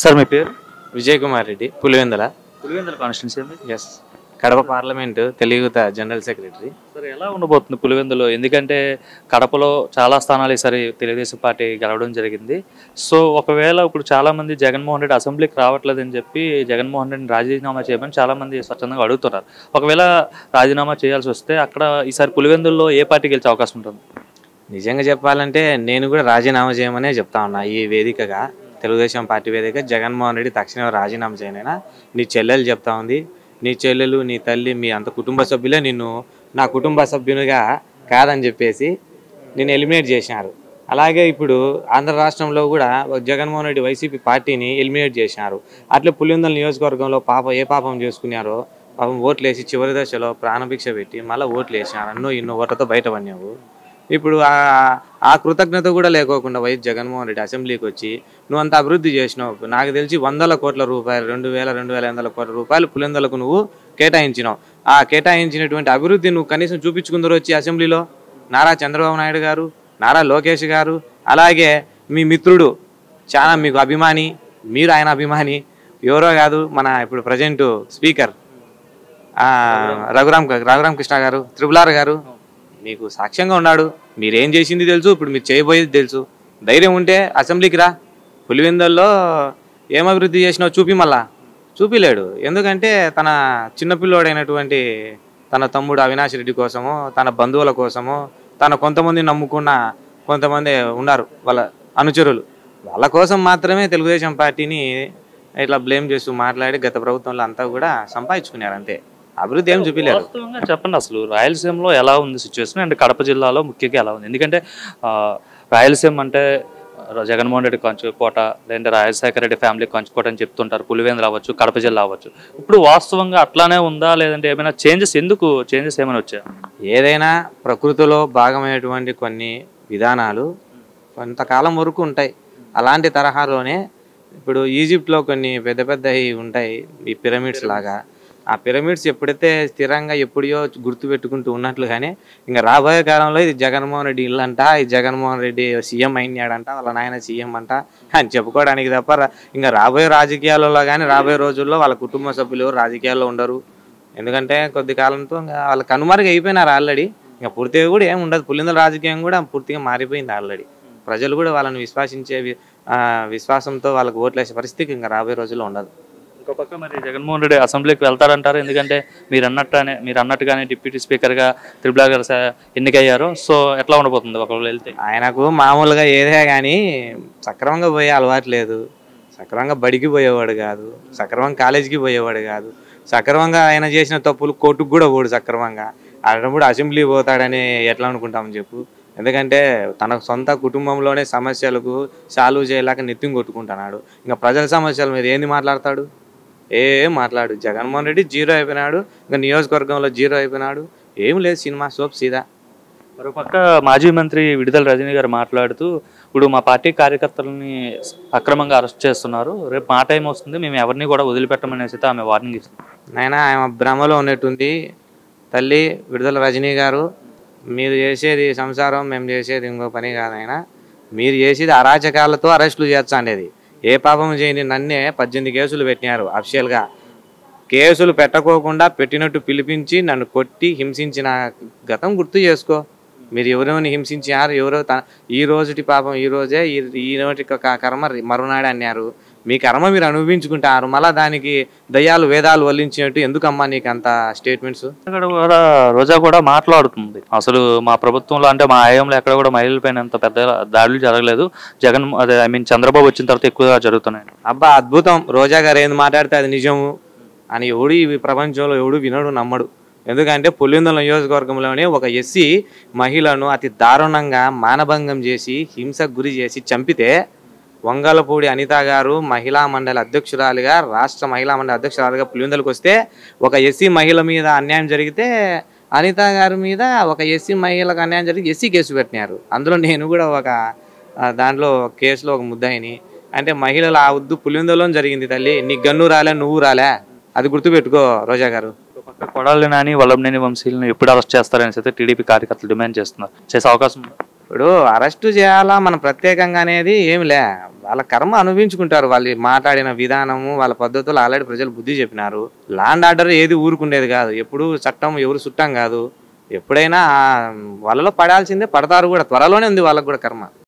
Sir మీ పేరు? Vijay Kumar Reddy, Pulivendula. Pulivendula constituency అండి. ఎస్, కడప పార్లమెంటు తెలుగుత జనరల్ సెక్రటరీ. సార్ ఎలా ఉండబోతుంది పులివెందులో? ఎందుకంటే కడపలో చాలా స్థానాలు ఈసారి తెలుగుదేశం పార్టీ గెలవడం జరిగింది. సో ఒకవేళ ఇప్పుడు చాలామంది జగన్మోహన్ రెడ్డి అసెంబ్లీకి రావట్లేదని చెప్పి జగన్మోహన్ రెడ్డిని రాజీనామా చేయమని చాలామంది స్వచ్ఛందంగా అడుగుతున్నారు. ఒకవేళ రాజీనామా చేయాల్సి వస్తే అక్కడ ఈసారి పులివెందుల్లో ఏ పార్టీ గెలిచే అవకాశం ఉంటుంది? నిజంగా చెప్పాలంటే నేను కూడా రాజీనామా చేయమనే చెప్తా ఉన్నా. ఈ వేదికగా, తెలుగుదేశం పార్టీ వేదిక, జగన్మోహన్ రెడ్డి తక్షణమే రాజీనామా చేయనైనా. నీ చెల్లెలు చెప్తా ఉంది, నీ చెల్లెలు, నీ తల్లి, మీ అంత కుటుంబ సభ్యులే నిన్ను నా కుటుంబ సభ్యునిగా కాదని చెప్పేసి నిన్ను ఎలిమినేట్ చేసినారు. అలాగే ఇప్పుడు ఆంధ్ర రాష్ట్రంలో కూడా జగన్మోహన్ రెడ్డి వైసీపీ పార్టీని ఎలిమినేట్ చేసినారు. అట్లే పులివెందుల నియోజకవర్గంలో ఏ పాపం చేసుకున్నారో పాపం ఓట్లు వేసి చివరి దశలో ప్రాణభిక్ష పెట్టి మళ్ళీ ఓట్లు వేసినారు. అన్నో ఇన్నో ఓట్లతో బయటపడినావు. ఇప్పుడు ఆ కృతజ్ఞత కూడా లేకోకుండా వైఎస్ జగన్మోహన్ రెడ్డి అసెంబ్లీకి వచ్చి నువ్వు అంత అభివృద్ధి చేసినావు. నాకు తెలిసి 100 కోట్ల రూపాయలు, 2,200 కోట్ల రూపాయలు పులివెందులకు నువ్వు కేటాయించినావు. ఆ కేటాయించినటువంటి అభివృద్ధి నువ్వు కనీసం చూపించుకుందరు వచ్చి అసెంబ్లీలో నారా చంద్రబాబు నాయుడు గారు, నారా లోకేష్ గారు, అలాగే మీ మిత్రుడు చాలా మీకు అభిమాని, మీరు ఆయన అభిమాని, ఎవరో కాదు మన ఇప్పుడు ప్రజెంట్ స్పీకర్ రఘురామ్ కృష్ణ గారు, త్రిపులార్ గారు మీకు సాక్ష్యంగా ఉన్నాడు. మీరేం చేసింది తెలుసు, ఇప్పుడు మీరు చేయబోయేది తెలుసు. ధైర్యం ఉంటే అసెంబ్లీకి రా. పులివెందుల్లో ఏం అభివృద్ధి చేసినావు చూపి. మళ్ళా చూపిలేడు. ఎందుకంటే తన చిన్నపిల్లోడైనటువంటి తన తమ్ముడు అవినాష్ రెడ్డి కోసము, తన బంధువుల కోసము, తన కొంతమంది నమ్ముకున్న కొంతమంది ఉన్నారు వాళ్ళ అనుచరులు, వాళ్ళ కోసం మాత్రమే తెలుగుదేశం పార్టీని ఇట్లా బ్లేమ్ చేస్తూ మాట్లాడి గత ప్రభుత్వంలో అంతా కూడా సంపాదించుకున్నారు. అంతే, అభివృద్ధి ఏం చూపిలేదు. వాస్తవంగా చెప్పండి, అసలు రాయలసీమలో ఎలా ఉంది సిచ్యువేషన్ అండ్ కడప జిల్లాలో ముఖ్యంగా ఎలా ఉంది? ఎందుకంటే రాయలసీమ అంటే జగన్మోహన్ రెడ్డి కంచుకోట, లేదంటే రాజశేఖర రెడ్డి ఫ్యామిలీ కంచుకోట అని చెప్తుంటారు. పులివెందులు అవ్వచ్చు, కడప జిల్లా అవ్వచ్చు. ఇప్పుడు వాస్తవంగా అట్లానే ఉందా, లేదంటే ఏమైనా చేంజెస్ ఏమైనా వచ్చాయా? ఏదైనా ప్రకృతిలో భాగమైనటువంటి కొన్ని విధానాలు కొంతకాలం వరకు ఉంటాయి. అలాంటి తరహాలోనే ఇప్పుడు ఈజిప్ట్లో కొన్ని పెద్ద పెద్దవి ఉంటాయి, ఈ పిరమిడ్స్ లాగా. ఆ పిరమిడ్స్ ఎప్పుడైతే స్థిరంగా ఎప్పుడో గుర్తు పెట్టుకుంటూ ఉన్నట్లుగానే ఇంకా రాబోయే కాలంలో ఇది జగన్మోహన్ రెడ్డి ఇల్లు అంట, ఈ జగన్మోహన్ రెడ్డి సీఎం అయినాడంట, వాళ్ళ నాయన సీఎం అంట అని చెప్పుకోవడానికి తప్ప ఇంకా రాబోయే రాజకీయాలలో కానీ రాబోయే రోజుల్లో వాళ్ళ కుటుంబ సభ్యులు రాజకీయాల్లో ఉండరు. ఎందుకంటే కొద్ది కాలంతో ఇంకా వాళ్ళ కనుమరుగు అయిపోయినారు ఆల్రెడీ. ఇంకా పూర్తిగా కూడా ఏమి ఉండదు. పులివెందుల రాజకీయం కూడా పూర్తిగా మారిపోయింది ఆల్రెడీ. ప్రజలు కూడా వాళ్ళని విశ్వాసంతో వాళ్ళకి ఓట్లేసే పరిస్థితి ఇంకా రాబోయే రోజుల్లో ఉండదు. ఇంకో పక్క మరి జగన్మోహన్ రెడ్డి అసెంబ్లీకి వెళ్తారంటారు. ఎందుకంటే మీరు అన్నట్టుగానే డిప్యూటీ స్పీకర్గా త్రిపుల గారు ఎన్నికయ్యారు. సో ఎట్లా ఉండబోతుంది ఒకవేళ వెళ్తే? ఆయనకు మామూలుగా ఏదే కానీ సక్రమంగా పోయే అలవాటు లేదు. సక్రమంగా బడికి పోయేవాడు కాదు, సక్రమంగా కాలేజీకి పోయేవాడు కాదు. సక్రమంగా ఆయన చేసిన తప్పులు కోర్టుకు కూడా పోడు సక్రమంగా. అన్నప్పుడు అసెంబ్లీ పోతాడని ఎట్లా అనుకుంటామని చెప్పు. ఎందుకంటే తన సొంత కుటుంబంలోనే సమస్యలకు సాల్వ్ చేయలేక నెత్తిం కొట్టుకుంటున్నాడు. ఇంకా ప్రజల సమస్యల మీద ఏంది మాట్లాడతాడు? ఏం మాట్లాడు. జగన్మోహన్ రెడ్డి జీరో అయిపోయినాడు, ఇంకా నియోజకవర్గంలో జీరో అయిపోయినాడు. ఏం లేదు, సినిమా సోప్ సీదా. మరోపక్క మాజీ మంత్రి విడుదల రజనీ గారు మాట్లాడుతూ ఇప్పుడు మా పార్టీ కార్యకర్తలని అక్రమంగా అరెస్ట్ చేస్తున్నారు, రేపు మా టైం వస్తుంది, మేము ఎవరిని కూడా వదిలిపెట్టమనేసి ఆమె వార్నింగ్ ఇస్తుంది. నాయన ఆమె భ్రమలో ఉన్నట్టుంది తల్లి. విడుదల రజనీ గారు, మీరు చేసేది సంసారం, మేము చేసేది ఇంకో పని కాదైనా. మీరు చేసేది అరాచకాలతో అరెస్టులు చేర్చండేది. ఏ పాపం చేయని నన్నే 18 కేసులు పెట్టినారు. అఫిషియల్గా కేసులు పెట్టకోకుండా పెట్టినట్టు పిలిపించి నన్ను కొట్టి హింసించిన గతం గుర్తు చేసుకో. మీరు ఎవరెవరిని హింసించారు, ఎవరో ఈ రోజుటి పాపం ఈ రోజే, ఈ నోటి కర్మ మరునాడు అన్నారు. మీ కర్మ మీరు అనుభవించుకుంటారు. మళ్ళీ దానికి దయ్యాలు వేదాలు వల్లించినట్టు ఎందుకమ్మా నీకు అంత స్టేట్మెంట్స్? రోజా కూడా మాట్లాడుతుంది, అసలు మా ప్రభుత్వంలో అంటే మా హయాంలో ఎక్కడ కూడా మహిళలపైన అంత పెద్ద దాడులు జరగలేదు, చంద్రబాబు వచ్చిన తర్వాత ఎక్కువగా జరుగుతున్నాయి. అబ్బా అద్భుతం. రోజా గారు ఏంది మాట్లాడితే అది నిజము అని ఎవడు ఈ ప్రపంచంలో ఎవడు వినడు, నమ్మడు. ఎందుకంటే పులివెందుల నియోజకవర్గంలోనే ఒక ఎస్సీ మహిళను అతి దారుణంగా మానభంగం చేసి హింసకు గురి చేసి చంపితే వంగలపూడి అనిత గారు మహిళా మండలి అధ్యక్షురాలుగా, రాష్ట్ర మహిళా మండలి అధ్యక్షురాలుగా పులివెందులకు వస్తే ఒక ఎస్సీ మహిళ మీద అన్యాయం జరిగితే అనిత గారి మీద ఒక ఎస్సీ మహిళకు అన్యాయం జరిగి ఎస్సీ కేసు పెట్టినారు. అందులో నేను కూడా దాంట్లో కేసులో ఒక ముద్దాయిని. అంటే మహిళలు ఆ వద్దు పులివెందులో జరిగింది తల్లి. నీ గన్ను రాలే, నువ్వు రాలే, అది గుర్తుపెట్టుకో రోజా గారు. కొడాలి నాని, వల్లభనేని వంశీలను ఎప్పుడు అరెస్ట్ చేస్తారని అయితే టీడీపీ కార్యకర్తలు డిమాండ్ చేస్తున్నారు. చేసే అవకాశం ఇప్పుడు అరెస్టు చేయాలా మనం ప్రత్యేకంగా అనేది ఏమి లే. వాళ్ళ కర్మ అనుభవించుకుంటారు. వాళ్ళు మాట్లాడిన విధానము, వాళ్ళ పద్ధతులు ఆల్రెడీ ప్రజలు బుద్ధి చెప్పినారు. లాండ్ ఆర్డర్ ఏది ఊరుకుండేది కాదు. ఎప్పుడు చట్టం ఎవరు చుట్టం కాదు. ఎప్పుడైనా వాళ్ళలో పడాల్సిందే, పడతారు కూడా. త్వరలోనే ఉంది వాళ్ళకు కూడా కర్మ.